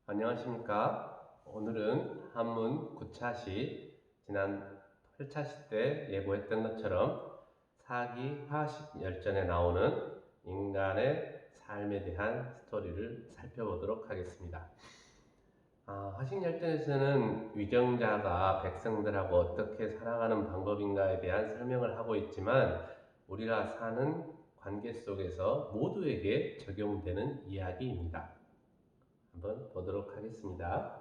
안녕하십니까. 오늘은 한문 9차시, 지난 8차시 때 예고했던 것처럼 사기 화식열전에 나오는 인간의 삶에 대한 스토리를 살펴보도록 하겠습니다. 화식열전에서는 위정자가 백성들하고 어떻게 살아가는 방법인가에 대한 설명을 하고 있지만 우리가 사는 관계 속에서 모두에게 적용되는 이야기입니다. 한번 보도록 하겠습니다.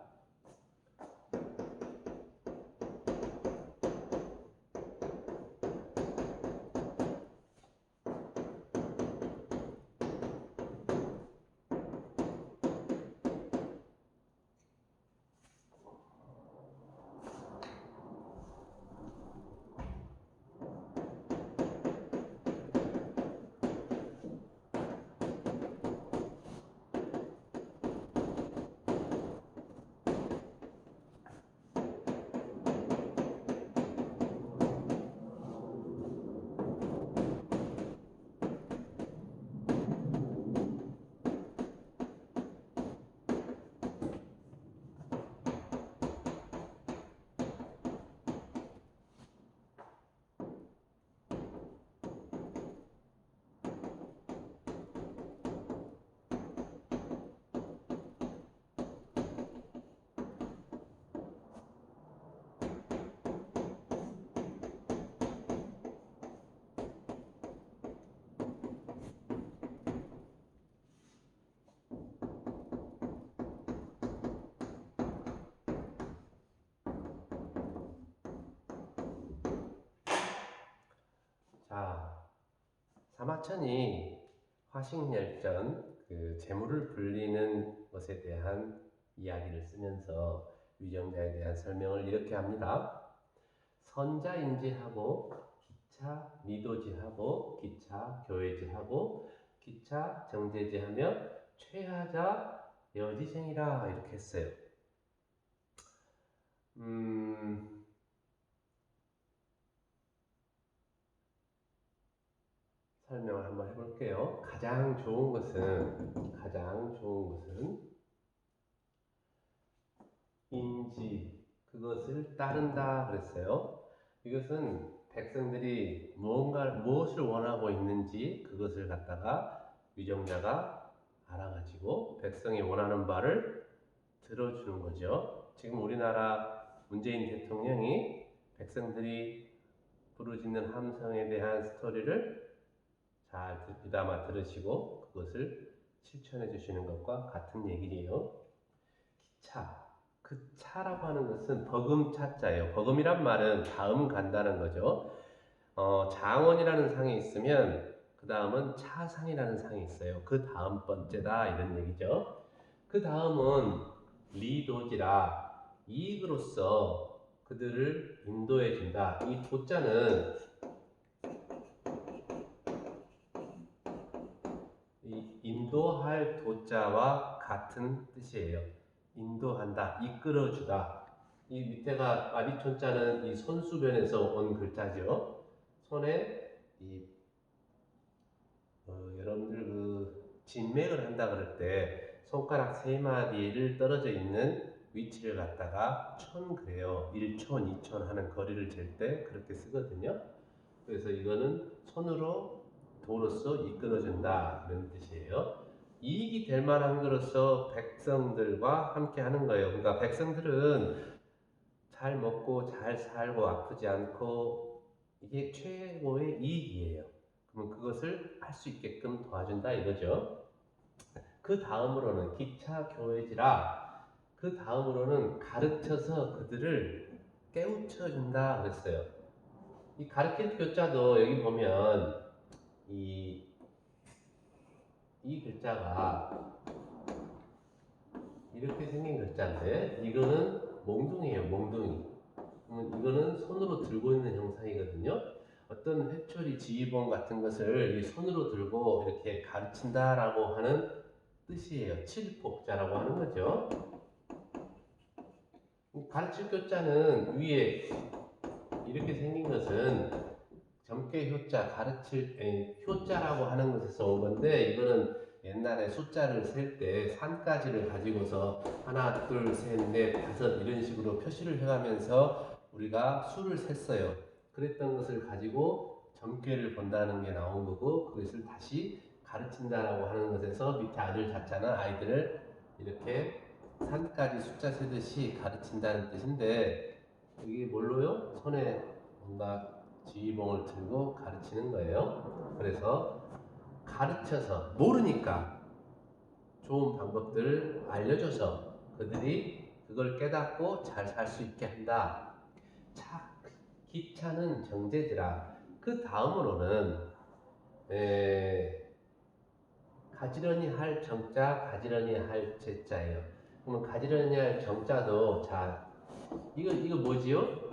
자, 사마천이 화식열전, 재물을 불리는 것에 대한 이야기를 쓰면서 위정자에 대한 설명을 이렇게 합니다. 선자인지하고 기차 미도지하고 기차 교외지하고 기차 정제지하며 최하자 여지생이라 이렇게 했어요. 설명을 한번 해볼게요. 가장 좋은 것은 인지, 그것을 따른다 그랬어요. 이것은 백성들이 무엇을 원하고 있는지 그것을 갖다가 위정자가 알아가지고 백성이 원하는 바를 들어주는 거죠. 지금 우리나라 문재인 대통령이 백성들이 부르짖는 함성에 대한 스토리를 잘 귀담아 들으시고 그것을 실천해 주시는 것과 같은 얘기예요. 기차, 그 차라고 하는 것은 버금차자예요. 버금이란 말은 다음 간다는 거죠. 장원이라는 상이 있으면 그 다음은 차상이라는 상이 있어요. 그 다음 번째다 이런 얘기죠. 그 다음은 리도지라, 이익으로서 그들을 인도해 준다. 이 도자는 이 인도할 도자와 같은 뜻이에요. 인도한다, 이끌어주다. 이 밑에가 아비촌자는 이 손수변에서 온 글자죠. 손에 여러분들 진맥을 한다 그럴 때 손가락 세 마디를 떨어져 있는 위치를 갖다가 촌 그래요. 1촌, 2촌 하는 거리를 잴 때 그렇게 쓰거든요. 그래서 이거는 손으로 도로서 이끌어준다 이런 뜻이에요. 이익이 될 만한 것으로서 백성들과 함께 하는 거예요. 그러니까 백성들은 잘 먹고 잘 살고 아프지 않고 이게 최고의 이익이에요. 그러면 그것을 할 수 있게끔 도와준다 이거죠. 그 다음으로는 기차 교회지라, 그 다음으로는 가르쳐서 그들을 깨우쳐 준다 그랬어요. 이 가르칠 교자도 여기 보면 이 글자가 이렇게 생긴 글자인데 이거는 몽둥이에요. 몽둥이. 그러면 이거는 손으로 들고 있는 형상이거든요. 어떤 회초리, 지휘봉 같은 것을 이 손으로 들고 이렇게 가르친다라고 하는 뜻이에요. 칠복자라고 하는 거죠. 가르칠 교자는 위에 이렇게 생긴 것은 점괘 효자, 효자라고 하는 것에서 온 건데 이거는 옛날에 숫자를 셀 때 산까지를 가지고서 하나, 둘, 셋, 넷, 다섯 이런 식으로 표시를 해가면서 우리가 수를 셌어요. 그랬던 것을 가지고 점괘를 본다는 게 나온 거고, 그것을 다시 가르친다라고 하는 것에서 밑에 아들 잤잖아. 아이들을 이렇게 산까지 숫자 세듯이 가르친다는 뜻인데, 이게 뭘로요? 손에 뭔가 지휘봉을 들고 가르치는 거예요. 그래서 가르쳐서 모르니까 좋은 방법들을 알려줘서 그들이 그걸 깨닫고 잘 살 수 있게 한다. 자, 기차는 정제지라. 그 다음으로는 가지런히 할 정자, 가지런히 할 제자예요. 그러면 가지런히 할 정자도, 자, 이거 뭐지요?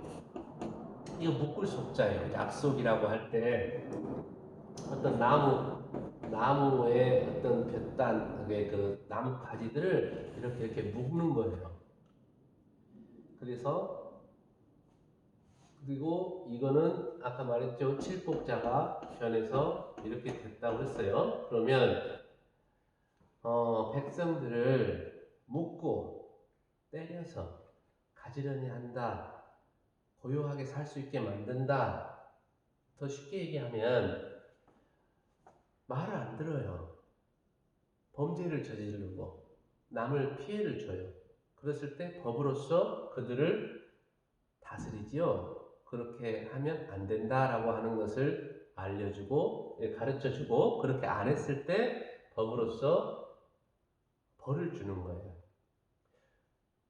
이거 묶을 속자예요. 약속이라고 할 때 어떤 나무의 어떤 볕단, 그 나무 가지들을 이렇게 묶는 거예요. 그리고 이거는 아까 말했죠. 칠복자가 변해서 이렇게 됐다고 했어요. 그러면 백성들을 묶고 때려서 가지런히 한다. 고요하게 살 수 있게 만든다. 더 쉽게 얘기하면 말을 안 들어요. 범죄를 저지르고 남을 피해를 줘요. 그랬을 때 법으로서 그들을 다스리지요. 그렇게 하면 안 된다라고 하는 것을 알려주고 가르쳐주고, 그렇게 안 했을 때 법으로서 벌을 주는 거예요.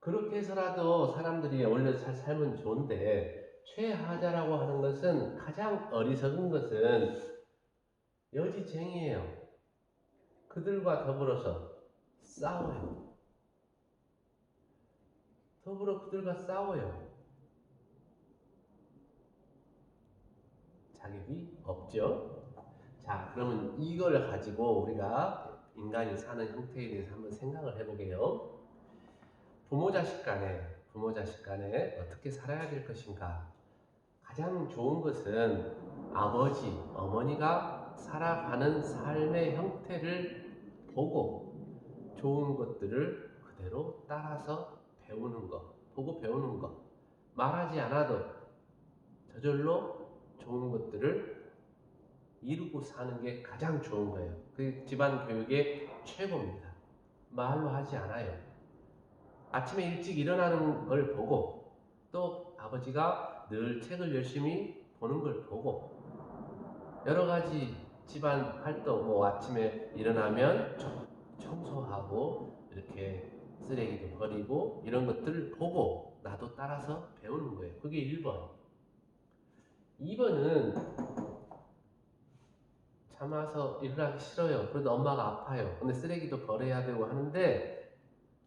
그렇게 해서라도 사람들이 원래 살면 좋은데, 최하자라고 하는 것은, 가장 어리석은 것은 여지쟁이에요. 그들과 더불어서 싸워요. 그들과 싸워요. 자격이 없죠. 자, 그러면 이걸 가지고 우리가 인간이 사는 형태에 대해서 한번 생각을 해보게요. 부모 자식 간에 어떻게 살아야 될 것인가? 가장 좋은 것은 아버지, 어머니가 살아가는 삶의 형태를 보고 좋은 것들을 그대로 따라서 배우는 것, 보고 배우는 것. 말하지 않아도 저절로 좋은 것들을 이루고 사는 게 가장 좋은 거예요. 그 집안 교육의 최고입니다. 말로 하지 않아요. 아침에 일찍 일어나는 걸 보고, 또 아버지가 늘 책을 열심히 보는 걸 보고, 여러 가지 집안 활동, 뭐 아침에 일어나면 청소하고 이렇게 쓰레기도 버리고 이런 것들을 보고 나도 따라서 배우는 거예요. 그게 1번. 2번은 참아서 일어나기 싫어요. 그래도 엄마가 아파요. 근데 쓰레기도 버려야 되고 하는데,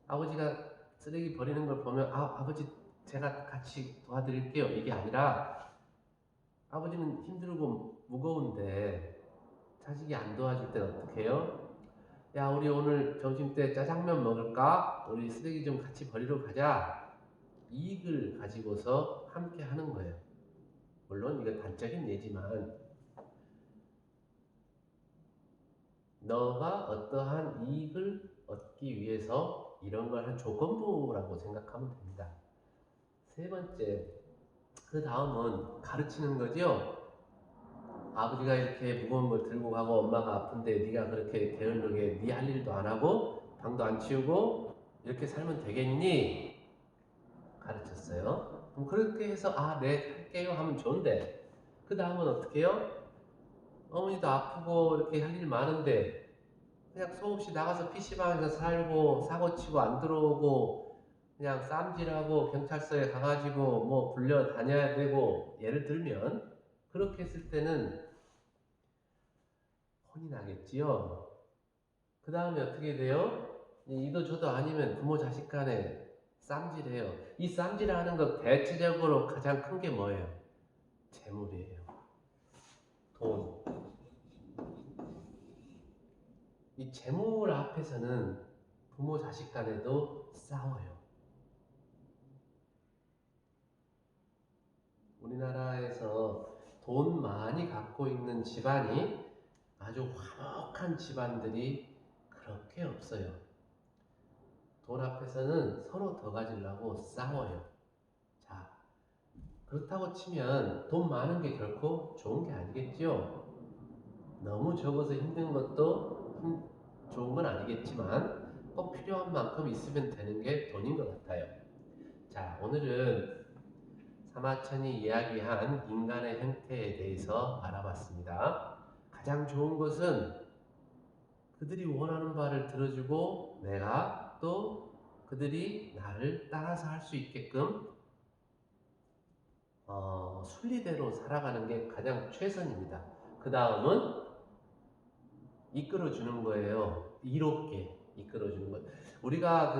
아버지가 쓰레기 버리는 걸 보면 아버지 제가 같이 도와드릴게요. 이게 아니라, 아버지는 힘들고 무거운데 자식이 안 도와줄 땐 어떻게 해요? 야, 우리 오늘 점심때 짜장면 먹을까? 우리 쓰레기 좀 같이 버리러 가자. 이익을 가지고서 함께 하는 거예요. 물론 이건 단적인 예지만, 너가 어떠한 이익을 얻기 위해서 이런 걸 한 조건부라고 생각하면 됩니다. 세 번째, 그 다음은 가르치는 거죠. 아버지가 이렇게 무거운 걸 들고 가고 엄마가 아픈데 네가 그렇게 게을르게 네 할 일도 안 하고 방도 안 치우고 이렇게 살면 되겠니? 가르쳤어요. 그럼 그렇게 해서 네, 할게요 하면 좋은데, 그 다음은 어떻게 해요? 어머니도 아프고 이렇게 할 일 많은데 그냥 수없이 나가서 PC방에서 살고 사고치고 안 들어오고 그냥 쌈질하고 경찰서에 가가지고 뭐 불려 다녀야 되고, 예를 들면 그렇게 했을 때는 혼이 나겠지요. 그 다음에 어떻게 돼요? 이도 저도 아니면 부모 자식 간에 쌈질해요. 이 쌈질하는 것 대체적으로 가장 큰 게 뭐예요? 재물이에요. 돈. 이 재물 앞에서는 부모 자식 간에도 싸워요. 우리나라에서 돈 많이 갖고 있는 집안이 아주 화목한 집안들이 그렇게 없어요. 돈 앞에서는 서로 더 가지려고 싸워요. 자, 그렇다고 치면 돈 많은 게 결코 좋은 게 아니겠죠. 너무 적어서 힘든 것도 좋은 건 아니겠지만 꼭 필요한 만큼 있으면 되는 게 돈인 것 같아요. 자, 오늘은 사마천이 이야기한 인간의 형태에 대해서 알아봤습니다. 가장 좋은 것은 그들이 원하는 바를 들어주고 내가 또 그들이 나를 따라서 할 수 있게끔 순리대로 살아가는 게 가장 최선입니다. 그 다음은 이끌어주는 거예요. 이롭게 이끌어주는 것. 우리가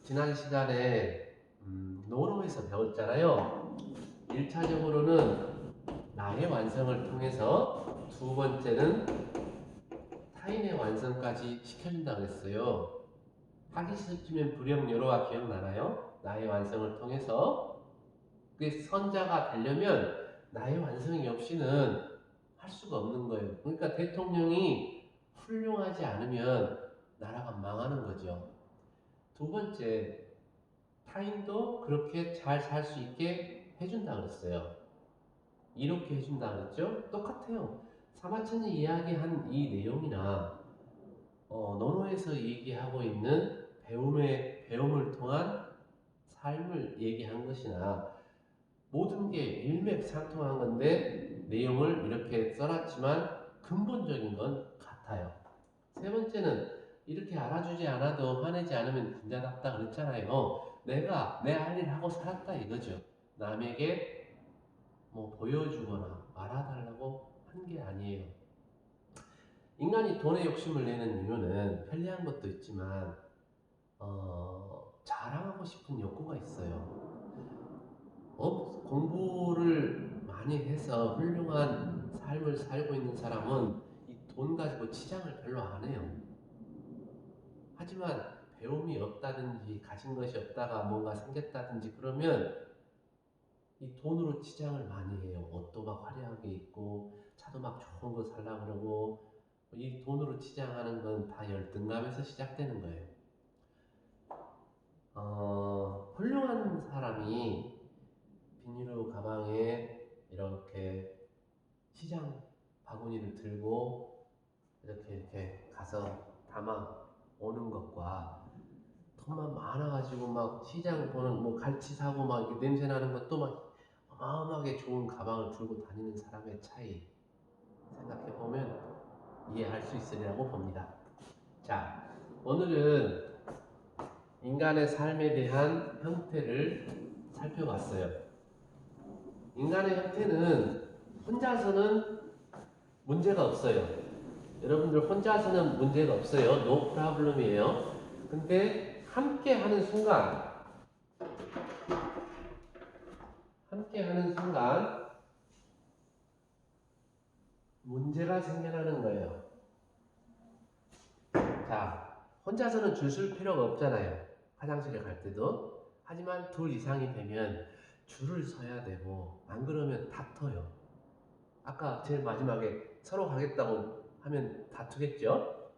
지난 시간에 노노에서 배웠잖아요. 1차적으로는 나의 완성을 통해서, 두 번째는 타인의 완성까지 시켜준다 그랬어요. 하기 싫으면 불영여로가 기억나나요? 나의 완성을 통해서. 그 선자가 되려면 나의 완성이 없이는 할 수가 없는 거예요. 그러니까 대통령이 훌륭하지 않으면 나라가 망하는 거죠. 두 번째, 타인도 그렇게 잘 살 수 있게 해준다 그랬어요. 이렇게 해준다 그랬죠? 똑같아요. 사마천이 이야기한 이 내용이나 논어에서 얘기하고 있는 배움을 통한 삶을 얘기한 것이나 모든 게 일맥상통한 건데 내용을 이렇게 써놨지만 근본적인 건 같아요. 세 번째는 이렇게 알아주지 않아도 화내지 않으면 군자답다 그랬잖아요. 내가 내 할 일 하고 살았다 이거죠. 남에게 뭐 보여주거나 알아달라고 한 게 아니에요. 인간이 돈에 욕심을 내는 이유는 편리한 것도 있지만 자랑하고 싶은 욕구가 있어요. 공부를 많이 해서 훌륭한 삶을 살고 있는 사람은 이 돈 가지고 치장을 별로 안 해요. 하지만 배움이 없다든지 가진 것이 없다가 뭔가 생겼다든지 그러면 이 돈으로 치장을 많이 해요. 옷도 막 화려하게 입고 차도 막 좋은 거 살라 그러고 이 돈으로 치장하는 건 다 열등감에서 시작되는 거예요. 훌륭한 사람이 비닐로 가방에 이렇게 시장 바구니를 들고 이렇게 가서 담아 오는 것과 돈만 많아가지고 막 시장 보는 뭐 갈치 사고 막 이렇게 냄새 나는 것도 막 어마어마하게 좋은 가방을 들고 다니는 사람의 차이 생각해 보면 이해할 수 있으리라고 봅니다. 자, 오늘은 인간의 삶에 대한 형태를 살펴봤어요. 인간의 형태는 혼자서는 문제가 없어요. 여러분들 혼자서는 문제가 없어요. no problem이에요. 근데 함께 하는 순간 문제가 생겨나는 거예요. 자, 혼자서는 줄 설 필요가 없잖아요. 화장실에 갈 때도. 하지만 둘 이상이 되면 줄을 서야 되고 안 그러면 다퉈요. 아까 제일 마지막에 서로 가겠다고 하면 다투겠죠?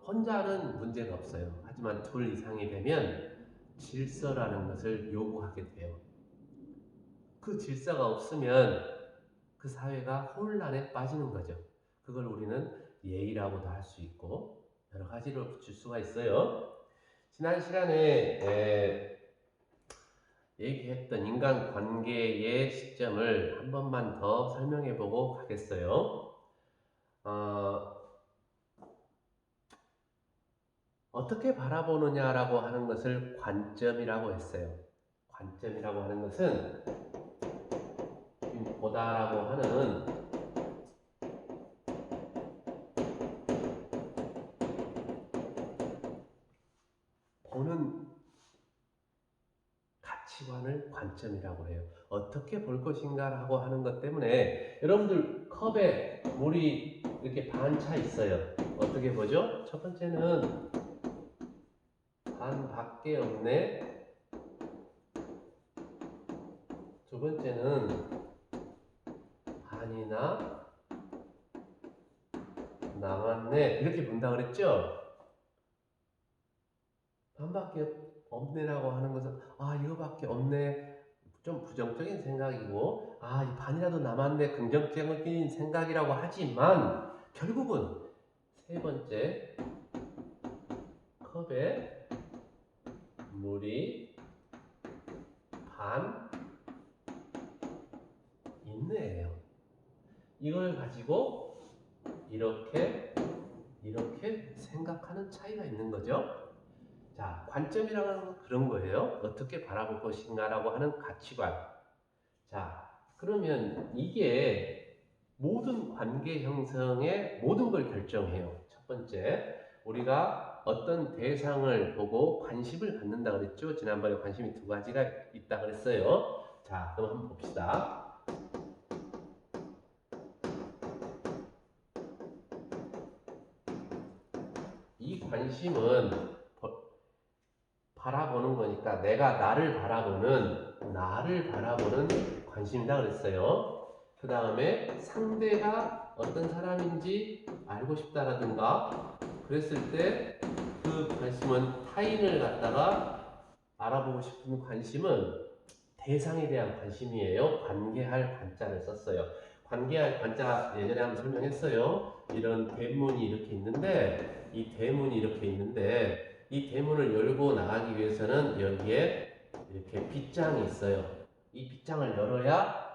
혼자는 문제가 없어요. 하지만 둘 이상이 되면 질서라는 것을 요구하게 돼요. 그 질서가 없으면 그 사회가 혼란에 빠지는 거죠. 그걸 우리는 예의라고도 할 수 있고 여러 가지로 붙일 수가 있어요. 지난 시간에 얘기했던 인간관계의 시점을 한 번만 더 설명해 보고 가겠어요. 어떻게 바라보느냐라고 하는 것을 관점이라고 했어요. 관점이라고 하는 것은 보다라고 하는 보는 가치관을 관점이라고 해요. 어떻게 볼 것인가라고 하는 것 때문에 여러분들 컵에 물이 이렇게 반 차 있어요. 어떻게 보죠? 첫 번째는 반밖에 없네. 두 번째는 반이나 남았네 이렇게 본다 그랬죠? 반밖에 없네라고 하는 것은 이거밖에 없네 좀 부정적인 생각이고 이 반이라도 남았네 긍정적인 생각이라고 하지만 결국은 세 번째 컵에 물이 반 있네요. 이걸 가지고 이렇게 생각하는 차이가 있는 거죠. 자, 관점이라는 건 그런 거예요. 어떻게 바라볼 것인가라고 하는 가치관. 자, 그러면 이게 모든 관계 형성의 모든 걸 결정해요. 첫 번째, 우리가 어떤 대상을 보고 관심을 갖는다 그랬죠? 지난번에 관심이 두 가지가 있다 그랬어요. 자, 그럼 한번 봅시다. 이 관심은 바라보는 거니까 내가 나를 바라보는 관심이다 그랬어요. 그 다음에 상대가 어떤 사람인지 알고 싶다라든가 그랬을 때 그 관심은 타인을 갖다가 알아보고 싶은 관심은 대상에 대한 관심이에요. 관계할 관자를 썼어요. 관계할 관자 예전에 한번 설명했어요. 이런 대문이 이렇게 있는데 이 대문을 열고 나가기 위해서는 여기에 이렇게 빗장이 있어요. 이 빗장을 열어야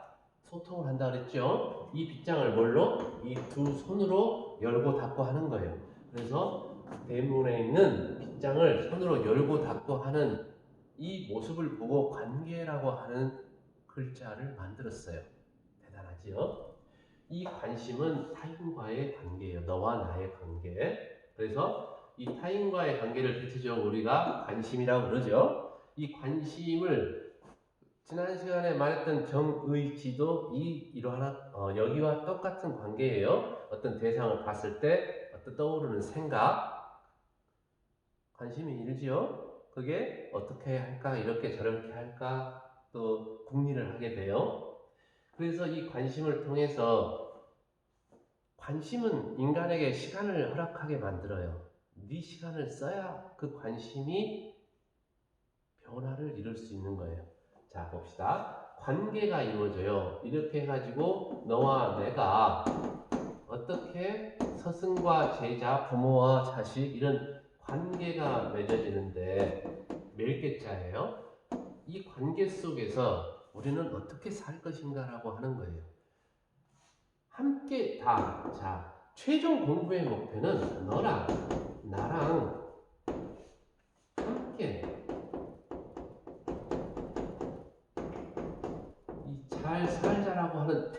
소통을 한다 그랬죠. 이 빗장을 뭘로? 이 두 손으로 열고 닫고 하는 거예요. 그래서 대문에 있는 빗장을 손으로 열고 닫고 하는 이 모습을 보고 관계라고 하는 글자를 만들었어요. 대단하지요? 이 관심은 타인과의 관계예요. 너와 나의 관계. 그래서 이 타인과의 관계를 대체적으로 우리가 관심이라고 그러죠. 이 관심을 지난 시간에 말했던 정의지도 이러한 여기와 똑같은 관계예요. 어떤 대상을 봤을 때 어떤 떠오르는 생각, 관심이 일지요. 그게 어떻게 할까, 이렇게 저렇게 할까, 또 궁리를 하게 돼요. 그래서 이 관심을 통해서 관심은 인간에게 시간을 허락하게 만들어요. 네 시간을 써야 그 관심이 변화를 이룰 수 있는 거예요. 자, 봅시다. 관계가 이루어져요. 이렇게 해가지고 너와 내가 어떻게 스승과 제자, 부모와 자식 이런 관계가 맺어지는데 몇 개자예요? 이 관계 속에서 우리는 어떻게 살 것인가라고 하는 거예요. 함께 자, 최종 공부의 목표는 너랑 나랑 함께 이 잘 살자라고 하는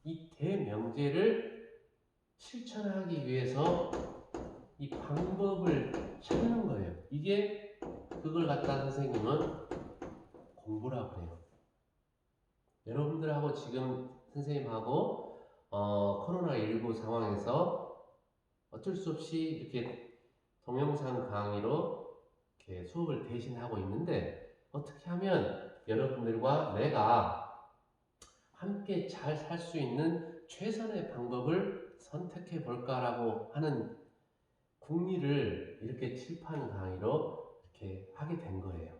이 대명제를 실천하기 위해서 이 방법을 찾는 거예요. 이게 그걸 갖다 선생님은 공부라고 해요. 여러분들하고 지금 선생님하고 코로나19 상황에서 어쩔 수 없이 이렇게 동영상 강의로 이렇게 수업을 대신하고 있는데 어떻게 하면 여러분들과 내가 함께 잘 살 수 있는 최선의 방법을 선택해 볼까라고 하는 궁리를 이렇게 칠판 강의로 이렇게 하게 된 거예요.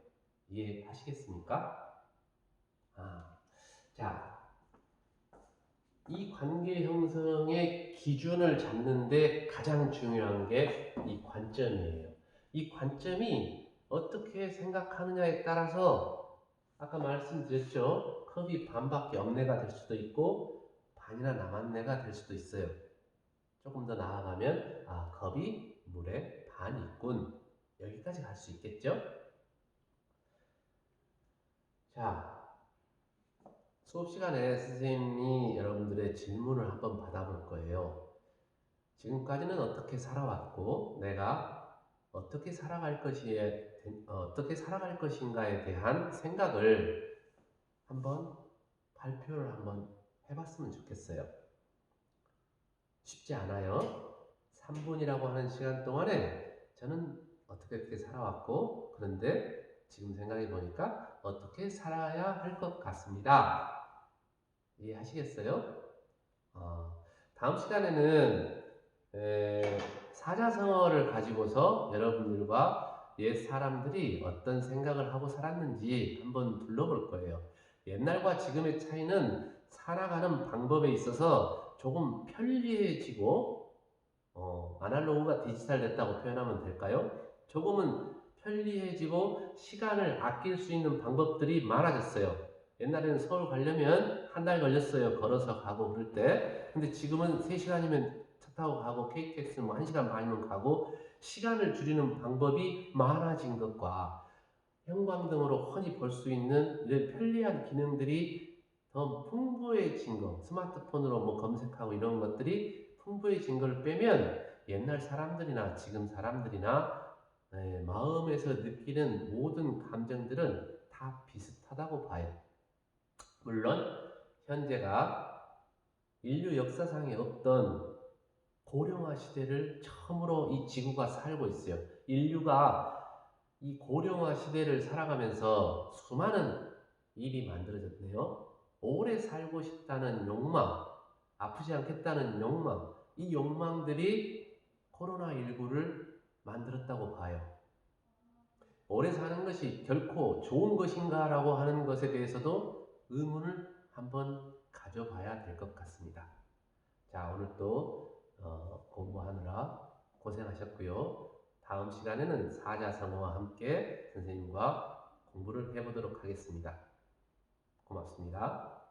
이해하시겠습니까? 자, 이 관계 형성의 기준을 잡는데 가장 중요한 게 이 관점이에요. 이 관점이 어떻게 생각하느냐에 따라서 아까 말씀드렸죠. 컵이 반밖에 없네가 될 수도 있고 반이나 남았네가 될 수도 있어요. 조금 더 나아가면 컵이 물에 반 있군. 여기까지 갈 수 있겠죠? 자, 수업 시간에 선생님이 여러분들의 질문을 한번 받아볼 거예요. 지금까지는 어떻게 살아왔고 내가 어떻게 살아갈 것인가에 대한 생각을 한번 발표를 한번 해봤으면 좋겠어요. 쉽지 않아요. 3분이라고 하는 시간 동안에 저는 어떻게 살아왔고 그런데 지금 생각해 보니까 어떻게 살아야 할 것 같습니다. 이해하시겠어요? 다음 시간에는 사자성어를 가지고서 여러분들과 옛 사람들이 어떤 생각을 하고 살았는지 한번 둘러볼 거예요. 옛날과 지금의 차이는 살아가는 방법에 있어서 조금 편리해지고 아날로그가 디지털 됐다고 표현하면 될까요? 조금은 편리해지고 시간을 아낄 수 있는 방법들이 많아졌어요. 옛날에는 서울 가려면 한 달 걸렸어요. 걸어서 가고 그럴 때. 근데 지금은 3시간이면 차 타고 가고 KTX 뭐 1시간 반이면 가고 시간을 줄이는 방법이 많아진 것과 형광등으로 흔히 볼 수 있는 이런 편리한 기능들이 더 풍부해진 거, 스마트폰으로 뭐 검색하고 이런 것들이 풍부해진 걸 빼면 옛날 사람들이나 지금 사람들이나 마음에서 느끼는 모든 감정들은 다 비슷하다고 봐요. 물론 현재가 인류 역사상에 없던 고령화 시대를 처음으로 이 지구가 살고 있어요. 인류가 이 고령화 시대를 살아가면서 수많은 일이 만들어졌네요. 오래 살고 싶다는 욕망, 아프지 않겠다는 욕망, 이 욕망들이 코로나19를 만들었다고 봐요. 오래 사는 것이 결코 좋은 것인가 라고 하는 것에 대해서도 의문을 한번 가져봐야 될 것 같습니다. 자, 오늘 또 공부하느라 고생하셨고요. 다음 시간에는 사자성어와 함께 선생님과 공부를 해보도록 하겠습니다. 고맙습니다.